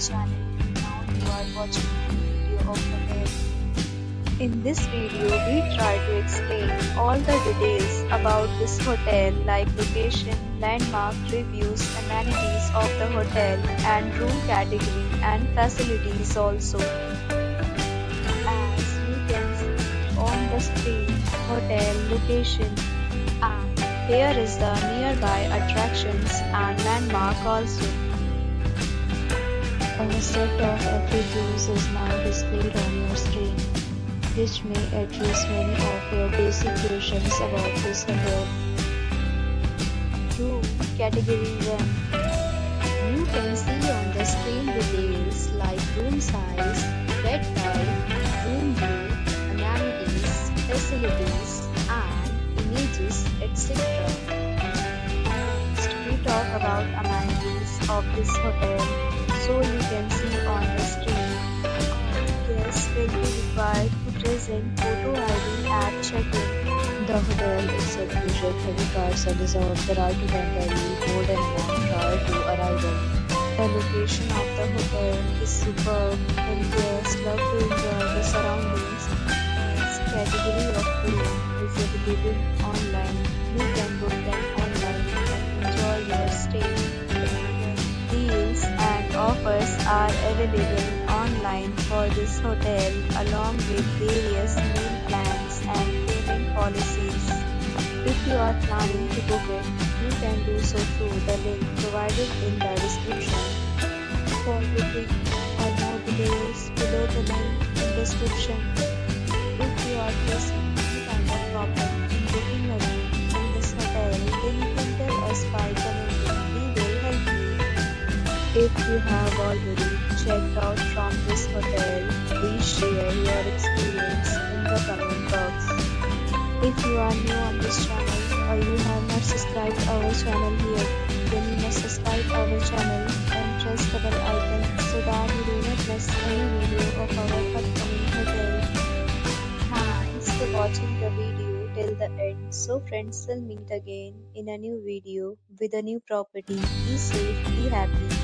channel. Now you are watching a video of hotel. In this video, we try to explain all the details about this hotel like location, landmark, reviews, amenities of the hotel and room category and facilities also. As you can see on the screen, hotel location and here is the nearby attractions and landmark also. A set of FAQs is now displayed on your screen, which may address many of your basic questions about this hotel. Room Category 1. You can see on the screen details like room size, bed type, room view, amenities, facilities, and images, etc. Next, we talk about amenities of this hotel. So you can see on the screen, guests will be required to present photo ID at check-in. The hotel accepts usual credit cards and reserves the right to temporarily hold an amount prior to arrival. The location of the hotel is superb and guests love to enjoy the surroundings. Its category of room is available online. You can book them online and enjoy your stay. Deals and offers are available online for this hotel along with various meal plans and payment policies. If you are planning to book it, you can do so through the link provided in the description. For booking or more details, below the link in description. If you are facing any kind of problem in booking a room in this hotel, then you can tell us by commenting. We will help you. If you have already checked out from this hotel, please share your experience in the comment box. If you are new on this channel or you have not subscribed our channel yet, then you must subscribe our channel and press the bell icon so that you do not miss any video of our upcoming hotel. Thanks for watching the video till the end. So friends, will meet again in a new video with a new property. Be safe, be happy.